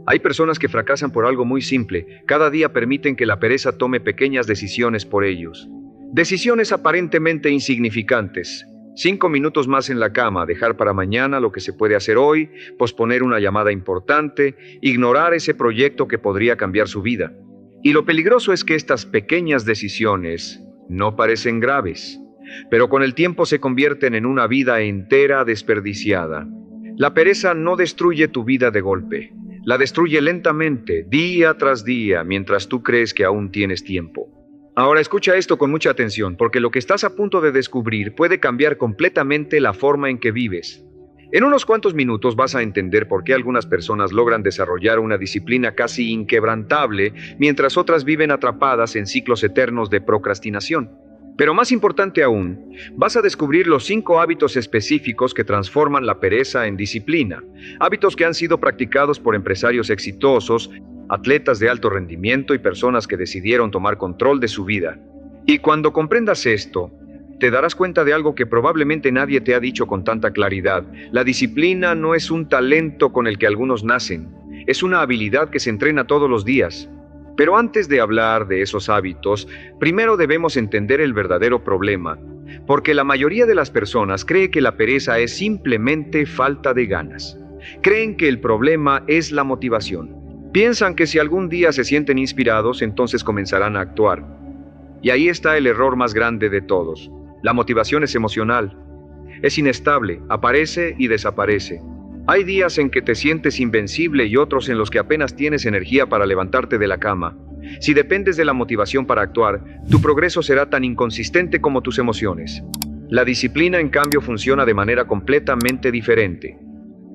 Hay personas que fracasan por algo muy simple. Cada día permiten que la pereza tome pequeñas decisiones por ellos. Decisiones aparentemente insignificantes. 5 minutos más en la cama, dejar para mañana lo que se puede hacer hoy, posponer una llamada importante, ignorar ese proyecto que podría cambiar su vida. Y lo peligroso es que estas pequeñas decisiones no parecen graves, pero con el tiempo se convierten en una vida entera desperdiciada. La pereza no destruye tu vida de golpe. La destruye lentamente, día tras día, mientras tú crees que aún tienes tiempo. Ahora escucha esto con mucha atención, porque lo que estás a punto de descubrir puede cambiar completamente la forma en que vives. En unos cuantos minutos vas a entender por qué algunas personas logran desarrollar una disciplina casi inquebrantable, mientras otras viven atrapadas en ciclos eternos de procrastinación. Pero más importante aún, vas a descubrir los 5 hábitos específicos que transforman la pereza en disciplina. Hábitos que han sido practicados por empresarios exitosos, atletas de alto rendimiento y personas que decidieron tomar control de su vida. Y cuando comprendas esto, te darás cuenta de algo que probablemente nadie te ha dicho con tanta claridad. La disciplina no es un talento con el que algunos nacen, es una habilidad que se entrena todos los días. Pero antes de hablar de esos hábitos, primero debemos entender el verdadero problema, porque la mayoría de las personas cree que la pereza es simplemente falta de ganas. Creen que el problema es la motivación. Piensan que si algún día se sienten inspirados, entonces comenzarán a actuar. Y ahí está el error más grande de todos. La motivación es emocional. Es inestable, aparece y desaparece. Hay días en que te sientes invencible y otros en los que apenas tienes energía para levantarte de la cama. Si dependes de la motivación para actuar, tu progreso será tan inconsistente como tus emociones. La disciplina, en cambio, funciona de manera completamente diferente.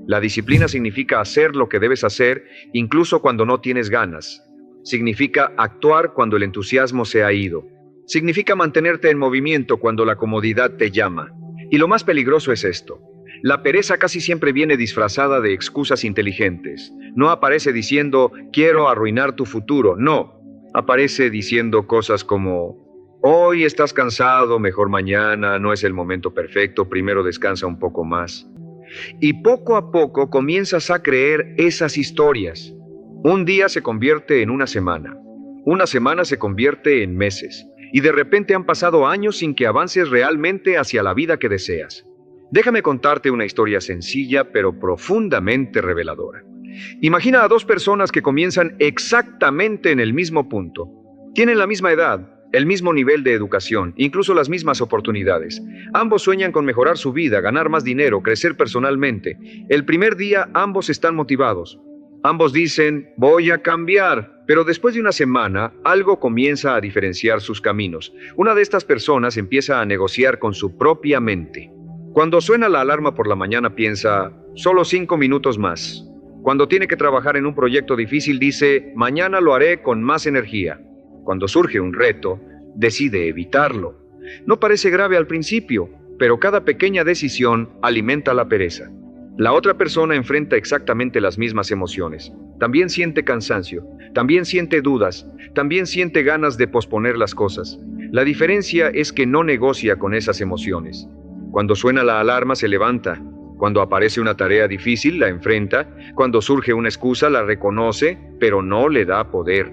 La disciplina significa hacer lo que debes hacer, incluso cuando no tienes ganas. Significa actuar cuando el entusiasmo se ha ido. Significa mantenerte en movimiento cuando la comodidad te llama. Y lo más peligroso es esto. La pereza casi siempre viene disfrazada de excusas inteligentes. No aparece diciendo, quiero arruinar tu futuro. No. Aparece diciendo cosas como, hoy estás cansado, mejor mañana, no es el momento perfecto, primero descansa un poco más. Y poco a poco comienzas a creer esas historias. Un día se convierte en una semana se convierte en meses, y de repente han pasado años sin que avances realmente hacia la vida que deseas. Déjame contarte una historia sencilla pero profundamente reveladora. Imagina a 2 personas que comienzan exactamente en el mismo punto. Tienen la misma edad, el mismo nivel de educación, incluso las mismas oportunidades. Ambos sueñan con mejorar su vida, ganar más dinero, crecer personalmente. El primer día ambos están motivados. Ambos dicen, voy a cambiar. Pero después de una semana, algo comienza a diferenciar sus caminos. Una de estas personas empieza a negociar con su propia mente. Cuando suena la alarma por la mañana piensa, solo 5 minutos más. Cuando tiene que trabajar en un proyecto difícil dice, mañana lo haré con más energía. Cuando surge un reto, decide evitarlo. No parece grave al principio, pero cada pequeña decisión alimenta la pereza. La otra persona enfrenta exactamente las mismas emociones. También siente cansancio, también siente dudas, también siente ganas de posponer las cosas. La diferencia es que no negocia con esas emociones. Cuando suena la alarma se levanta. Cuando aparece una tarea difícil la enfrenta. Cuando surge una excusa la reconoce, pero no le da poder.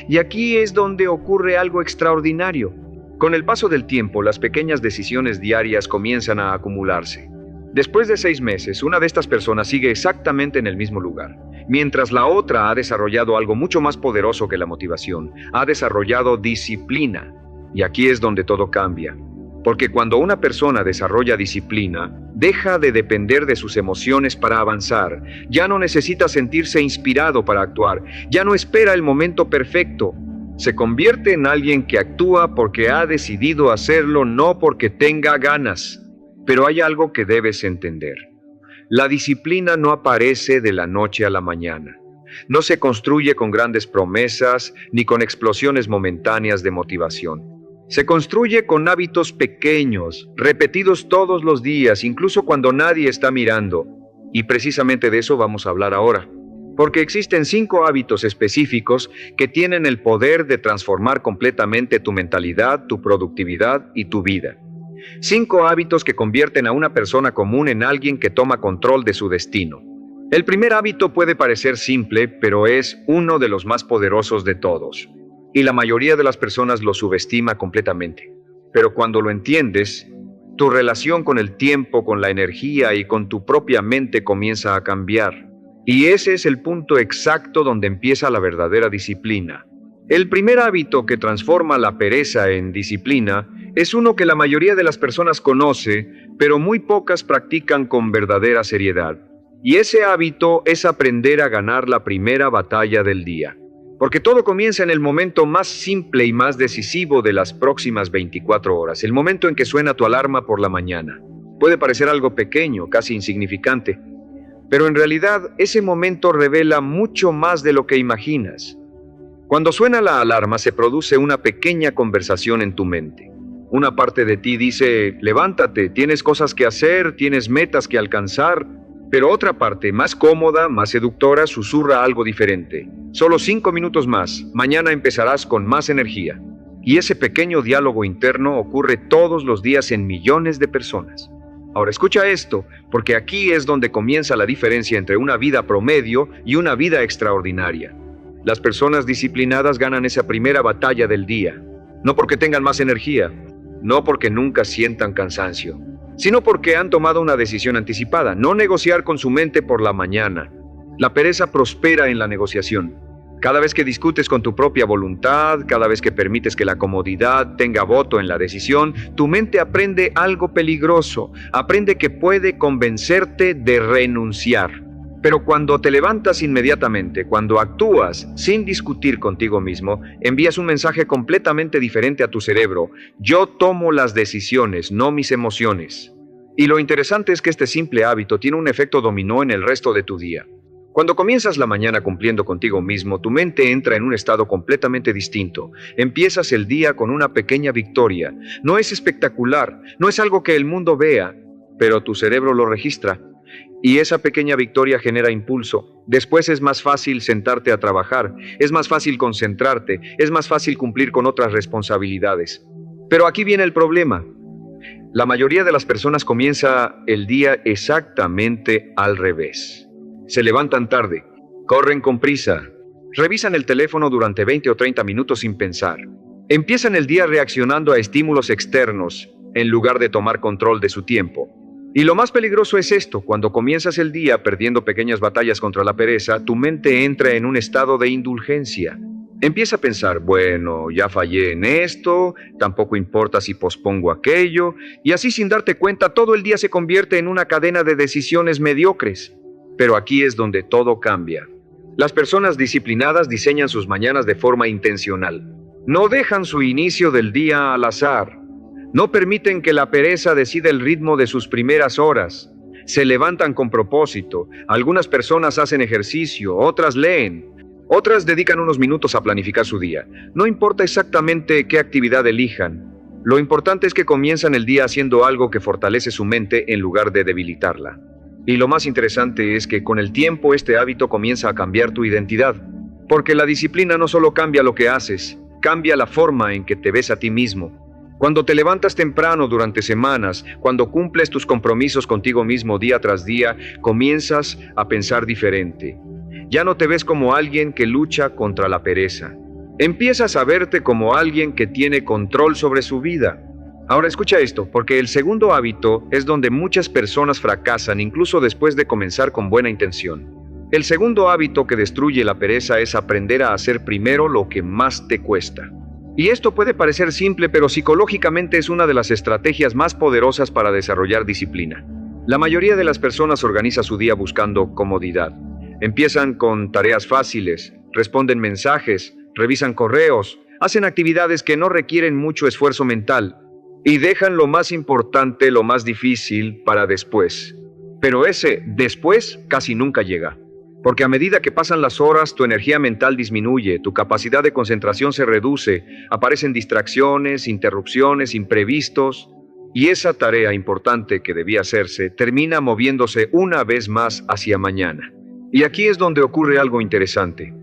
Y aquí es donde ocurre algo extraordinario. Con el paso del tiempo, las pequeñas decisiones diarias comienzan a acumularse. Después de 6 meses, una de estas personas sigue exactamente en el mismo lugar, mientras la otra ha desarrollado algo mucho más poderoso que la motivación, ha desarrollado disciplina. Y aquí es donde todo cambia. Porque cuando una persona desarrolla disciplina, deja de depender de sus emociones para avanzar, ya no necesita sentirse inspirado para actuar, ya no espera el momento perfecto. Se convierte en alguien que actúa porque ha decidido hacerlo, no porque tenga ganas. Pero hay algo que debes entender. La disciplina no aparece de la noche a la mañana. No se construye con grandes promesas ni con explosiones momentáneas de motivación. Se construye con hábitos pequeños, repetidos todos los días, incluso cuando nadie está mirando. Y precisamente de eso vamos a hablar ahora. Porque existen 5 hábitos específicos que tienen el poder de transformar completamente tu mentalidad, tu productividad y tu vida. 5 hábitos que convierten a una persona común en alguien que toma control de su destino. El primer hábito puede parecer simple, pero es uno de los más poderosos de todos. Y la mayoría de las personas lo subestima completamente. Pero cuando lo entiendes, tu relación con el tiempo, con la energía y con tu propia mente comienza a cambiar. Y ese es el punto exacto donde empieza la verdadera disciplina. El primer hábito que transforma la pereza en disciplina es uno que la mayoría de las personas conoce, pero muy pocas practican con verdadera seriedad. Y ese hábito es aprender a ganar la primera batalla del día. Porque todo comienza en el momento más simple y más decisivo de las próximas 24 horas, el momento en que suena tu alarma por la mañana. Puede parecer algo pequeño, casi insignificante, pero en realidad ese momento revela mucho más de lo que imaginas. Cuando suena la alarma se produce una pequeña conversación en tu mente. Una parte de ti dice, levántate, tienes cosas que hacer, tienes metas que alcanzar, pero otra parte, más cómoda, más seductora, susurra algo diferente. Solo 5 minutos más, mañana empezarás con más energía. Y ese pequeño diálogo interno ocurre todos los días en millones de personas. Ahora escucha esto, porque aquí es donde comienza la diferencia entre una vida promedio y una vida extraordinaria. Las personas disciplinadas ganan esa primera batalla del día, no porque tengan más energía, no porque nunca sientan cansancio, sino porque han tomado una decisión anticipada, no negociar con su mente por la mañana. La pereza prospera en la negociación. Cada vez que discutes con tu propia voluntad, cada vez que permites que la comodidad tenga voto en la decisión, tu mente aprende algo peligroso, aprende que puede convencerte de renunciar. Pero cuando te levantas inmediatamente, cuando actúas sin discutir contigo mismo, envías un mensaje completamente diferente a tu cerebro. Yo tomo las decisiones, no mis emociones. Y lo interesante es que este simple hábito tiene un efecto dominó en el resto de tu día. Cuando comienzas la mañana cumpliendo contigo mismo, tu mente entra en un estado completamente distinto. Empiezas el día con una pequeña victoria. No es espectacular, no es algo que el mundo vea, pero tu cerebro lo registra. Y esa pequeña victoria genera impulso. Después es más fácil sentarte a trabajar, es más fácil concentrarte, es más fácil cumplir con otras responsabilidades. Pero aquí viene el problema. La mayoría de las personas comienza el día exactamente al revés. Se levantan tarde, corren con prisa, revisan el teléfono durante 20 o 30 minutos sin pensar. Empiezan el día reaccionando a estímulos externos en lugar de tomar control de su tiempo. Y lo más peligroso es esto, cuando comienzas el día perdiendo pequeñas batallas contra la pereza, tu mente entra en un estado de indulgencia. Empieza a pensar, bueno, ya fallé en esto, tampoco importa si pospongo aquello, y así sin darte cuenta todo el día se convierte en una cadena de decisiones mediocres. Pero aquí es donde todo cambia. Las personas disciplinadas diseñan sus mañanas de forma intencional. No dejan su inicio del día al azar. No permiten que la pereza decida el ritmo de sus primeras horas. Se levantan con propósito. Algunas personas hacen ejercicio, otras leen. Otras dedican unos minutos a planificar su día. No importa exactamente qué actividad elijan. Lo importante es que comienzan el día haciendo algo que fortalece su mente en lugar de debilitarla. Y lo más interesante es que con el tiempo este hábito comienza a cambiar tu identidad. Porque la disciplina no solo cambia lo que haces, cambia la forma en que te ves a ti mismo. Cuando te levantas temprano durante semanas, cuando cumples tus compromisos contigo mismo día tras día, comienzas a pensar diferente. Ya no te ves como alguien que lucha contra la pereza. Empiezas a verte como alguien que tiene control sobre su vida. Ahora escucha esto, porque el segundo hábito es donde muchas personas fracasan incluso después de comenzar con buena intención. El segundo hábito que destruye la pereza es aprender a hacer primero lo que más te cuesta. Y esto puede parecer simple, pero psicológicamente es una de las estrategias más poderosas para desarrollar disciplina. La mayoría de las personas organiza su día buscando comodidad. Empiezan con tareas fáciles, responden mensajes, revisan correos, hacen actividades que no requieren mucho esfuerzo mental y dejan lo más importante, lo más difícil, para después. Pero ese después casi nunca llega. Porque a medida que pasan las horas, tu energía mental disminuye, tu capacidad de concentración se reduce, aparecen distracciones, interrupciones, imprevistos, y esa tarea importante que debía hacerse termina moviéndose una vez más hacia mañana. Y aquí es donde ocurre algo interesante.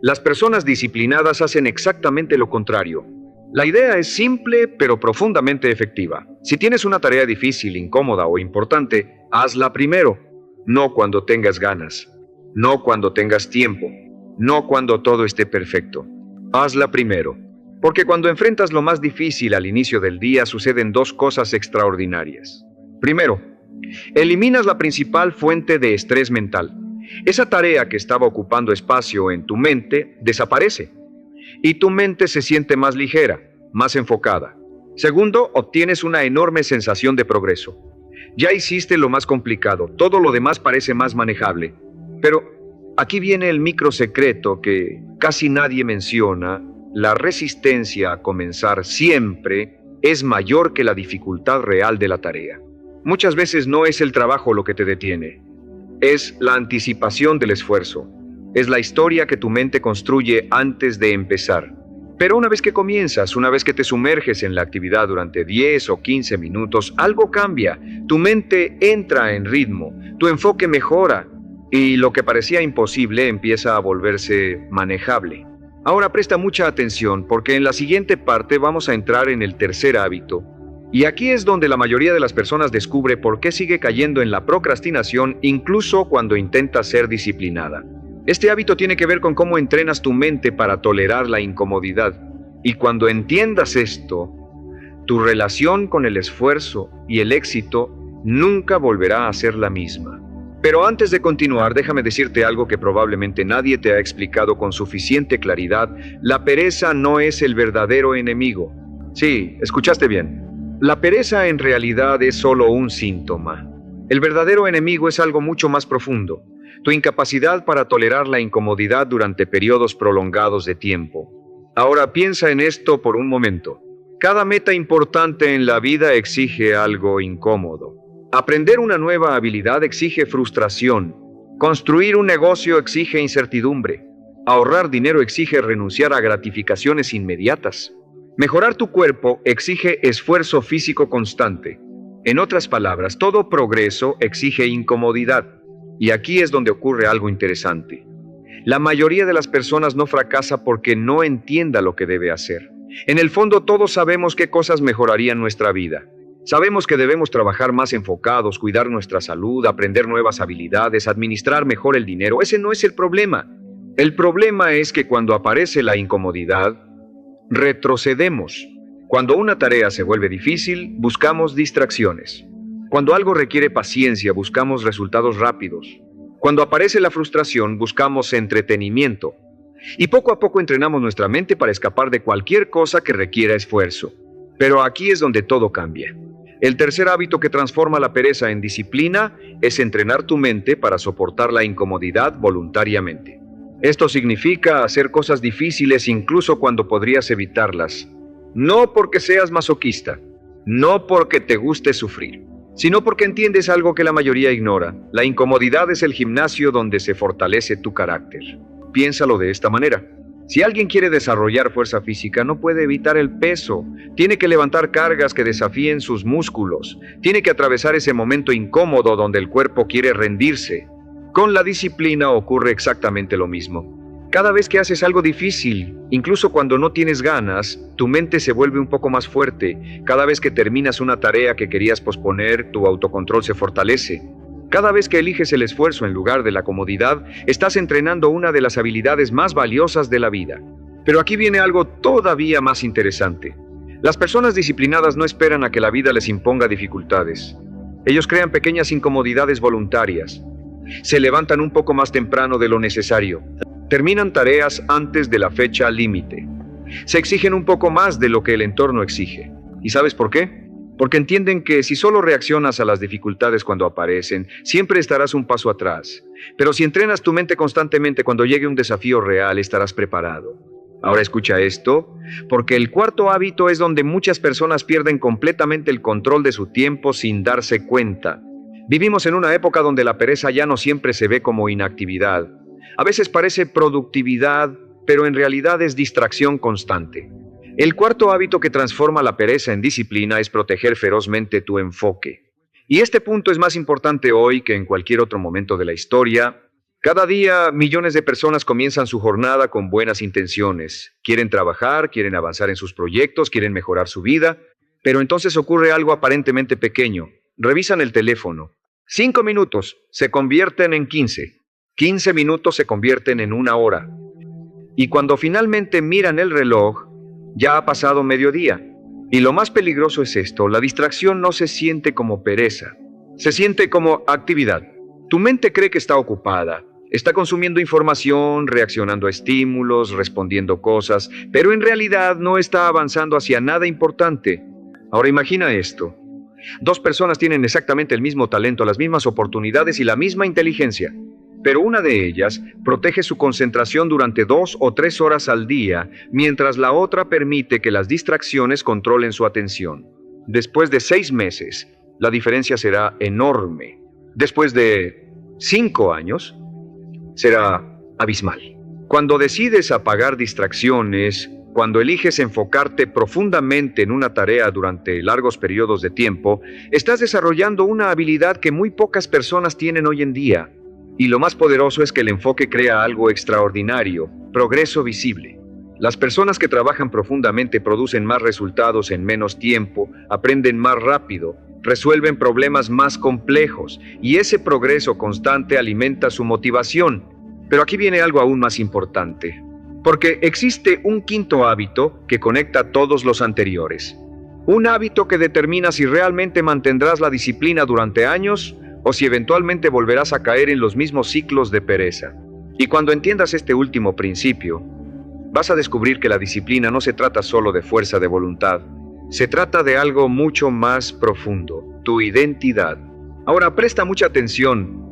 Las personas disciplinadas hacen exactamente lo contrario. La idea es simple, pero profundamente efectiva. Si tienes una tarea difícil, incómoda o importante, hazla primero, no cuando tengas ganas. no cuando tengas tiempo, no cuando todo esté perfecto. Hazla primero, porque cuando enfrentas lo más difícil al inicio del día suceden dos cosas extraordinarias. Primero, eliminas la principal fuente de estrés mental. Esa tarea que estaba ocupando espacio en tu mente desaparece y tu mente se siente más ligera, más enfocada. Segundo, obtienes una enorme sensación de progreso. Ya hiciste lo más complicado, todo lo demás parece más manejable. Pero aquí viene el micro secreto que casi nadie menciona. La resistencia a comenzar siempre es mayor que la dificultad real de la tarea. Muchas veces no es el trabajo lo que te detiene, es la anticipación del esfuerzo, es la historia que tu mente construye antes de empezar. Pero una vez que comienzas, una vez que te sumerges en la actividad durante 10 o 15 minutos, algo cambia, tu mente entra en ritmo, tu enfoque mejora y lo que parecía imposible empieza a volverse manejable. Ahora presta mucha atención porque en la siguiente parte vamos a entrar en el tercer hábito. Y aquí es donde la mayoría de las personas descubre por qué sigue cayendo en la procrastinación incluso cuando intenta ser disciplinada. Este hábito tiene que ver con cómo entrenas tu mente para tolerar la incomodidad. Y cuando entiendas esto, tu relación con el esfuerzo y el éxito nunca volverá a ser la misma. Pero antes de continuar, déjame decirte algo que probablemente nadie te ha explicado con suficiente claridad. La pereza no es el verdadero enemigo. Sí, escuchaste bien. La pereza en realidad es solo un síntoma. El verdadero enemigo es algo mucho más profundo. Tu incapacidad para tolerar la incomodidad durante periodos prolongados de tiempo. Ahora piensa en esto por un momento. Cada meta importante en la vida exige algo incómodo. Aprender una nueva habilidad exige frustración. Construir un negocio exige incertidumbre. Ahorrar dinero exige renunciar a gratificaciones inmediatas. Mejorar tu cuerpo exige esfuerzo físico constante. En otras palabras, todo progreso exige incomodidad. Y aquí es donde ocurre algo interesante. La mayoría de las personas no fracasa porque no entienda lo que debe hacer. En el fondo todos sabemos qué cosas mejorarían nuestra vida. Sabemos que debemos trabajar más enfocados, cuidar nuestra salud, aprender nuevas habilidades, administrar mejor el dinero. Ese no es el problema. El problema es que cuando aparece la incomodidad, retrocedemos. Cuando una tarea se vuelve difícil, buscamos distracciones. Cuando algo requiere paciencia, buscamos resultados rápidos. Cuando aparece la frustración, buscamos entretenimiento. Y poco a poco entrenamos nuestra mente para escapar de cualquier cosa que requiera esfuerzo. Pero aquí es donde todo cambia. El tercer hábito que transforma la pereza en disciplina es entrenar tu mente para soportar la incomodidad voluntariamente. Esto significa hacer cosas difíciles incluso cuando podrías evitarlas. No porque seas masoquista, no porque te guste sufrir, sino porque entiendes algo que la mayoría ignora. La incomodidad es el gimnasio donde se fortalece tu carácter. Piénsalo de esta manera. Si alguien quiere desarrollar fuerza física, no puede evitar el peso. Tiene que levantar cargas que desafíen sus músculos. Tiene que atravesar ese momento incómodo donde el cuerpo quiere rendirse. Con la disciplina ocurre exactamente lo mismo. Cada vez que haces algo difícil, incluso cuando no tienes ganas, tu mente se vuelve un poco más fuerte. Cada vez que terminas una tarea que querías posponer, tu autocontrol se fortalece. Cada vez que eliges el esfuerzo en lugar de la comodidad, estás entrenando una de las habilidades más valiosas de la vida. Pero aquí viene algo todavía más interesante. Las personas disciplinadas no esperan a que la vida les imponga dificultades. Ellos crean pequeñas incomodidades voluntarias. Se levantan un poco más temprano de lo necesario. Terminan tareas antes de la fecha límite. Se exigen un poco más de lo que el entorno exige. ¿Y sabes por qué? Porque entienden que si solo reaccionas a las dificultades cuando aparecen, siempre estarás un paso atrás. Pero si entrenas tu mente constantemente, cuando llegue un desafío real, estarás preparado. Ahora escucha esto, porque el cuarto hábito es donde muchas personas pierden completamente el control de su tiempo sin darse cuenta. Vivimos en una época donde la pereza ya no siempre se ve como inactividad. A veces parece productividad, pero en realidad es distracción constante. El cuarto hábito que transforma la pereza en disciplina es proteger ferozmente tu enfoque. Y este punto es más importante hoy que en cualquier otro momento de la historia. Cada día, millones de personas comienzan su jornada con buenas intenciones. Quieren trabajar, quieren avanzar en sus proyectos, quieren mejorar su vida, pero entonces ocurre algo aparentemente pequeño. Revisan el teléfono. 5 minutos se convierten en 15. 15 minutos se convierten en una hora. Y cuando finalmente miran el reloj, ya ha pasado mediodía. Y lo más peligroso es esto: la distracción no se siente como pereza, se siente como actividad. Tu mente cree que está ocupada, está consumiendo información, reaccionando a estímulos, respondiendo cosas, pero en realidad no está avanzando hacia nada importante. Ahora imagina esto: dos personas tienen exactamente el mismo talento, las mismas oportunidades y la misma inteligencia, pero una de ellas protege su concentración durante 2 o 3 horas al día, mientras la otra permite que las distracciones controlen su atención. Después de 6 meses, la diferencia será enorme. Después de 5 años, será abismal. Cuando decides apagar distracciones, cuando eliges enfocarte profundamente en una tarea durante largos periodos de tiempo, estás desarrollando una habilidad que muy pocas personas tienen hoy en día. Y lo más poderoso es que el enfoque crea algo extraordinario: progreso visible. Las personas que trabajan profundamente producen más resultados en menos tiempo, aprenden más rápido, resuelven problemas más complejos, y ese progreso constante alimenta su motivación. Pero aquí viene algo aún más importante, porque existe un quinto hábito que conecta todos los anteriores. Un hábito que determina si realmente mantendrás la disciplina durante años o si eventualmente volverás a caer en los mismos ciclos de pereza. Y cuando entiendas este último principio, vas a descubrir que la disciplina no se trata solo de fuerza de voluntad. Se trata de algo mucho más profundo: tu identidad. Ahora presta mucha atención,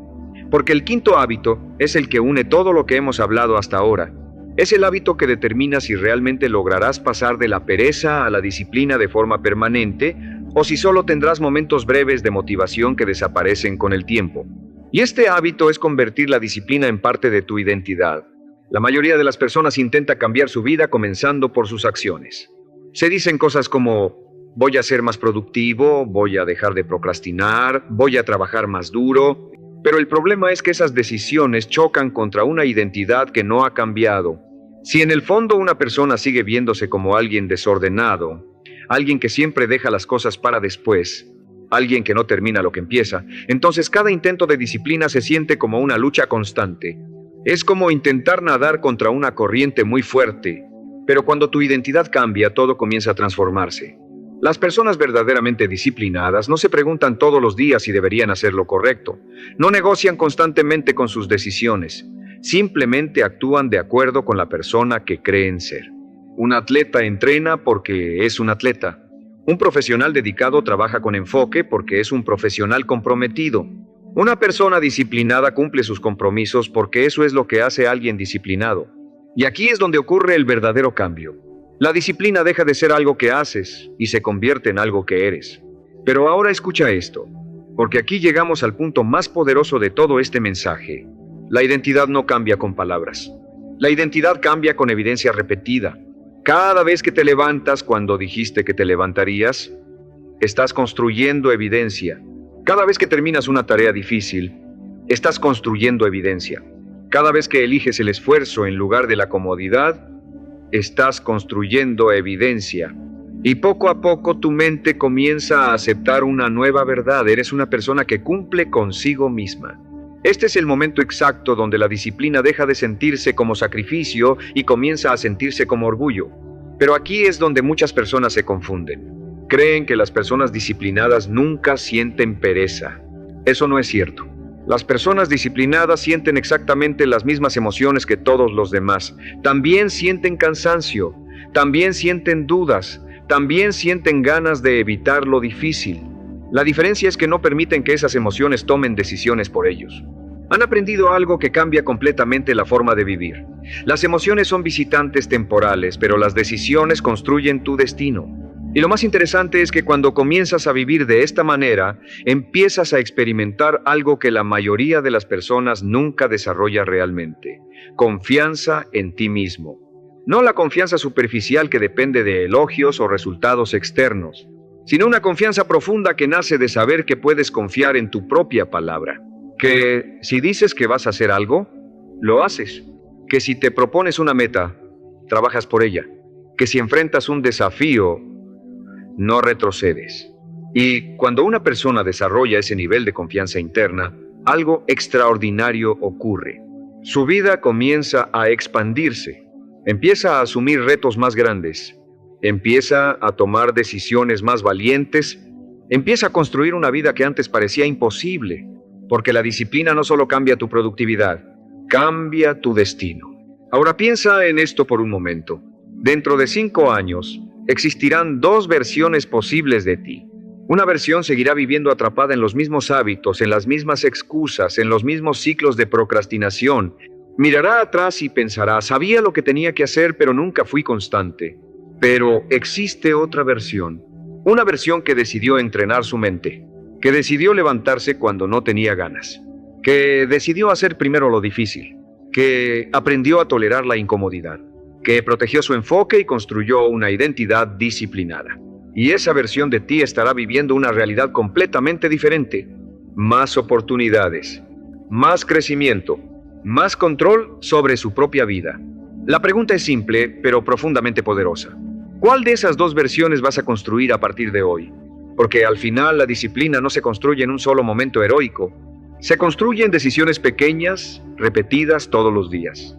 porque el quinto hábito es el que une todo lo que hemos hablado hasta ahora. Es el hábito que determina si realmente lograrás pasar de la pereza a la disciplina de forma permanente, o si solo tendrás momentos breves de motivación que desaparecen con el tiempo. Y este hábito es convertir la disciplina en parte de tu identidad. La mayoría de las personas intenta cambiar su vida comenzando por sus acciones. Se dicen cosas como: voy a ser más productivo, voy a dejar de procrastinar, voy a trabajar más duro. Pero el problema es que esas decisiones chocan contra una identidad que no ha cambiado. Si en el fondo una persona sigue viéndose como alguien desordenado, alguien que siempre deja las cosas para después, alguien que no termina lo que empieza, entonces cada intento de disciplina se siente como una lucha constante. Es como intentar nadar contra una corriente muy fuerte, pero cuando tu identidad cambia, todo comienza a transformarse. Las personas verdaderamente disciplinadas no se preguntan todos los días si deberían hacer lo correcto. No negocian constantemente con sus decisiones. Simplemente actúan de acuerdo con la persona que creen ser. Un atleta entrena porque es un atleta. Un profesional dedicado trabaja con enfoque porque es un profesional comprometido. Una persona disciplinada cumple sus compromisos porque eso es lo que hace a alguien disciplinado. Y aquí es donde ocurre el verdadero cambio. La disciplina deja de ser algo que haces y se convierte en algo que eres. Pero ahora escucha esto, porque aquí llegamos al punto más poderoso de todo este mensaje. La identidad no cambia con palabras. La identidad cambia con evidencia repetida. Cada vez que te levantas cuando dijiste que te levantarías, estás construyendo evidencia. Cada vez que terminas una tarea difícil, estás construyendo evidencia. Cada vez que eliges el esfuerzo en lugar de la comodidad, estás construyendo evidencia. Y poco a poco tu mente comienza a aceptar una nueva verdad: eres una persona que cumple consigo misma. Este es el momento exacto donde la disciplina deja de sentirse como sacrificio y comienza a sentirse como orgullo. Pero aquí es donde muchas personas se confunden. Creen que las personas disciplinadas nunca sienten pereza. Eso no es cierto. Las personas disciplinadas sienten exactamente las mismas emociones que todos los demás. También sienten cansancio, también sienten dudas, también sienten ganas de evitar lo difícil. La diferencia es que no permiten que esas emociones tomen decisiones por ellos. Han aprendido algo que cambia completamente la forma de vivir. Las emociones son visitantes temporales, pero las decisiones construyen tu destino. Y lo más interesante es que cuando comienzas a vivir de esta manera, empiezas a experimentar algo que la mayoría de las personas nunca desarrolla realmente: confianza en ti mismo. No la confianza superficial que depende de elogios o resultados externos, sino una confianza profunda que nace de saber que puedes confiar en tu propia palabra. Que si dices que vas a hacer algo, lo haces. Que si te propones una meta, trabajas por ella. Que si enfrentas un desafío, no retrocedes. Y cuando una persona desarrolla ese nivel de confianza interna, algo extraordinario ocurre. Su vida comienza a expandirse, empieza a asumir retos más grandes, empieza a tomar decisiones más valientes, empieza a construir una vida que antes parecía imposible, porque la disciplina no solo cambia tu productividad, cambia tu destino. Ahora piensa en esto por un momento. Dentro de 5 años, existirán 2 versiones posibles de ti. Una versión seguirá viviendo atrapada en los mismos hábitos, en las mismas excusas, en los mismos ciclos de procrastinación. Mirará atrás y pensará, sabía lo que tenía que hacer, pero nunca fui constante. Pero existe otra versión. Una versión que decidió entrenar su mente, que decidió levantarse cuando no tenía ganas, que decidió hacer primero lo difícil, que aprendió a tolerar la incomodidad, que protegió su enfoque y construyó una identidad disciplinada. Y esa versión de ti estará viviendo una realidad completamente diferente. Más oportunidades, más crecimiento, más control sobre su propia vida. La pregunta es simple, pero profundamente poderosa. ¿Cuál de esas 2 versiones vas a construir a partir de hoy? Porque al final la disciplina no se construye en un solo momento heroico. Se construye en decisiones pequeñas, repetidas todos los días.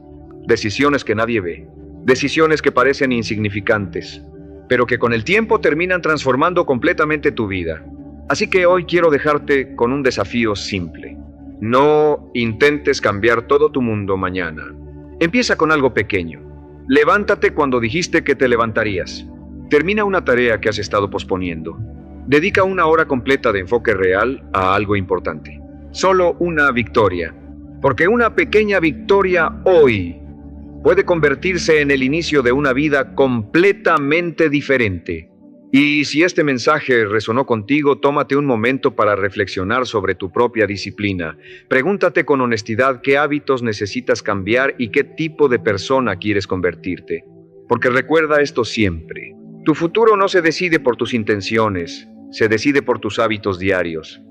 Decisiones que nadie ve. Decisiones que parecen insignificantes, pero que con el tiempo terminan transformando completamente tu vida. Así que hoy quiero dejarte con un desafío simple. No intentes cambiar todo tu mundo mañana. Empieza con algo pequeño. Levántate cuando dijiste que te levantarías. Termina una tarea que has estado posponiendo. Dedica 1 hora completa de enfoque real a algo importante. Solo una victoria. Porque una pequeña victoria hoy puede convertirse en el inicio de una vida completamente diferente. Y si este mensaje resonó contigo, tómate un momento para reflexionar sobre tu propia disciplina. Pregúntate con honestidad qué hábitos necesitas cambiar y qué tipo de persona quieres convertirte. Porque recuerda esto siempre. Tu futuro no se decide por tus intenciones, se decide por tus hábitos diarios.